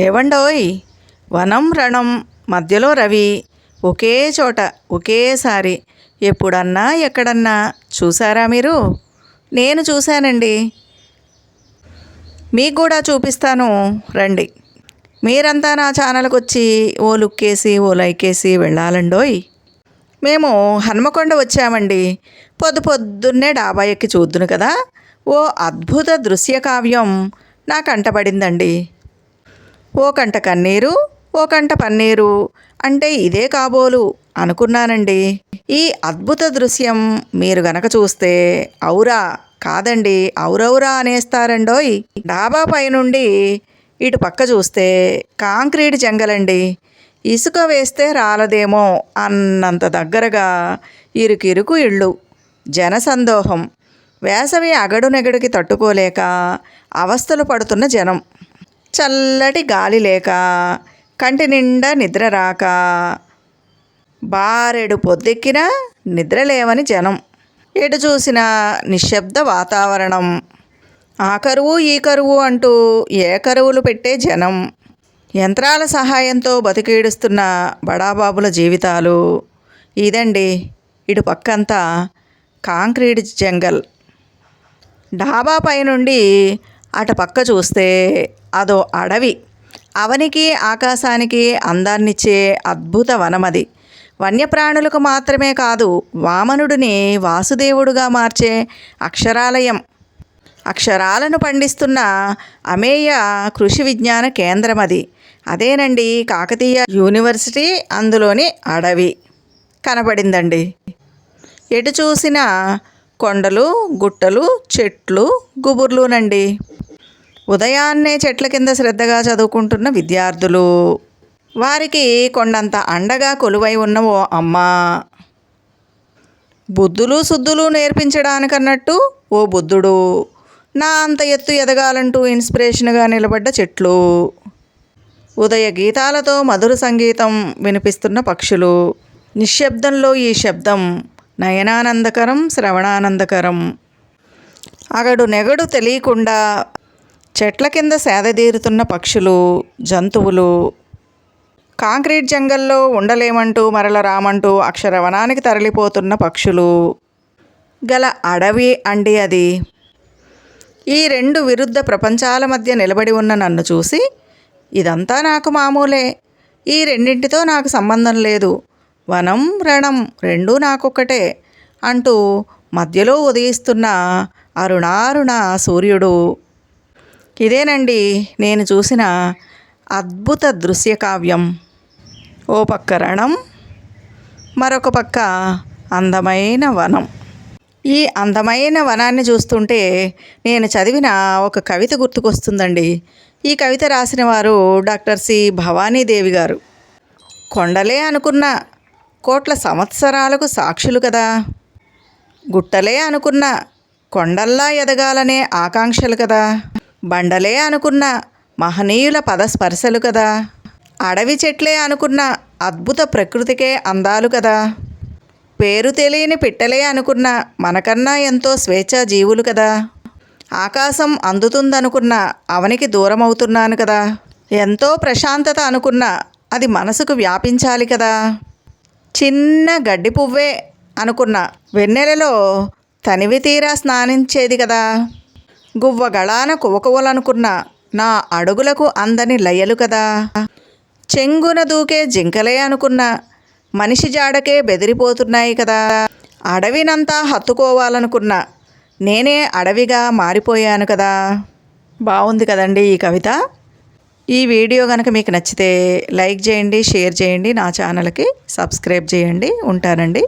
ఏవండోయ్, వనం రణం మధ్యలో రవి, ఒకే చోట ఒకేసారి ఎప్పుడన్నా ఎక్కడన్నా చూసారా మీరు? నేను చూశానండి. మీకు కూడా చూపిస్తాను రండి. మీరంతా నా ఛానల్కి వచ్చి ఓ లుక్కేసి ఓ లైకేసి వెళ్ళాలండోయ్. మేము హన్మకొండ వచ్చామండి. పొద్దున్నే డాబా ఎక్కి చూద్దును కదా, ఓ అద్భుత దృశ్య కావ్యం నా కంటపడిందండి. ఓ కంట కన్నీరు ఓ కంట పన్నీరు అంటే ఇదే కాబోలు అనుకున్నానండి. ఈ అద్భుత దృశ్యం మీరు గనక చూస్తే ఔరా కాదండి ఔరౌరా అనేస్తారండోయ్. డాబా పైనుండి ఇటు పక్క చూస్తే కాంక్రీట్ జంగలండి. ఇసుక వేస్తే రాలదేమో అన్నంత దగ్గరగా ఇరుకిరుకు ఇళ్ళు, జనసందోహం, వేసవి అగడునెగడికి తట్టుకోలేక అవస్థలు పడుతున్న జనం, చల్లటి గాలి లేక కంటి నిండా నిద్ర రాక బారెడు పొద్దెక్కినా నిద్రలేవని జనం, ఎటు చూసినా నిశ్శబ్ద వాతావరణం, ఆ కరువు ఈ కరువు అంటూ ఏ కరువులు పెట్టే జనం, యంత్రాల సహాయంతో బతికేడుస్తున్న బడాబాబుల జీవితాలు. ఇదండి ఇటు పక్కంతా కాంక్రీట్ జంగల్. డాబా పైనుండి అటు పక్క చూస్తే అదో అడవి. అవనికి ఆకాశానికి అందాన్నిచ్చే అద్భుత వనమది. వన్యప్రాణులకు మాత్రమే కాదు, వామనుడిని వాసుదేవుడుగా మార్చే అక్షరాలయం. అక్షరాలను పండిస్తున్న అమేయ కృషి విజ్ఞాన కేంద్రం అది. అదేనండి కాకతీయ యూనివర్సిటీ, అందులోని అడవి కనపడిందండి. ఎటు చూసినా కొండలు గుట్టలు చెట్లు గుబుర్లునండి. ఉదయాన్నే చెట్ల కింద శ్రద్ధగా చదువుకుంటున్న విద్యార్థులు, వారికి కొండంత అండగా కొలువై ఉన్న ఓ అమ్మ, బుద్ధులు శుద్ధులు నేర్పించడానికన్నట్టు ఓ బుద్ధుడు, నా అంత ఎత్తు ఎదగాలంటూ ఇన్స్పిరేషన్గా నిలబడ్డ చెట్లు, ఉదయ గీతాలతో మధుర సంగీతం వినిపిస్తున్న పక్షులు. నిశ్శబ్దంలో ఈ శబ్దం నయనానందకరం, శ్రవణానందకరం. అగడు నెగడు తెలియకుండా చెట్ల కింద సేదతీరుతున్న పక్షులు, జంతువులు. కాంక్రీట్ జంగల్లో ఉండలేమంటూ మరల రామంటూ అక్షరవనానికి తరలిపోతున్న పక్షులు గల అడవి అండి అది. ఈ రెండు విరుద్ధ ప్రపంచాల మధ్య నిలబడి ఉన్న నన్ను చూసి, ఇదంతా నాకు మామూలే, ఈ రెండింటితో నాకు సంబంధం లేదు, వనం రణం రెండూ నాకొక్కటే అంటూ మధ్యలో ఉదయిస్తున్న అరుణారుణ సూర్యుడు. ఇదేనండి నేను చూసిన అద్భుత దృశ్యకావ్యం. ఓ పక్క రణం, మరొక పక్క అందమైన వనం. ఈ అందమైన వనాన్ని చూస్తుంటే నేను చదివిన ఒక కవిత గుర్తుకొస్తుందండి. ఈ కవిత రాసిన వారు డాక్టర్ సి భవానీదేవి గారు. కొండలే అనుకున్న కోట్ల సంవత్సరాలకు సాక్షులు కదా, గుట్టలే అనుకున్న కొండల్లా ఎదగాలనే ఆకాంక్షలు కదా, బండలే అనుకున్న మహనీయుల పదస్పర్శలు కదా, అడవి చెట్లే అనుకున్న అద్భుత ప్రకృతికే అందాలు కదా, పేరు తెలియని పిట్టలే అనుకున్న మనకన్నా ఎంతో స్వేచ్ఛా జీవులు కదా, ఆకాశం అందుతుందనుకున్న అవనికి దూరం అవుతున్నాను కదా, ఎంతో ప్రశాంతత అనుకున్న అది మనసుకు వ్యాపించాలి కదా, చిన్న గడ్డి పువ్వే అనుకున్న వెన్నెలలో తనివి తీరా స్నానించేది కదా, గువ్వ గళాన కువకువలనుకున్న నా అడుగులకు అందని లయలు కదా, చెంగున దూకే జింకలే అనుకున్న మనిషి జాడకే బెదిరిపోతున్నాయి కదా, అడవినంతా హత్తుకోవాలనుకున్న నేనే అడవిగా మారిపోయాను కదా. బాగుంది కదండి ఈ కవిత. ఈ వీడియో కనుక మీకు నచ్చితే లైక్ చేయండి, షేర్ చేయండి, నా ఛానల్కి సబ్స్క్రైబ్ చేయండి. ఉంటానండి.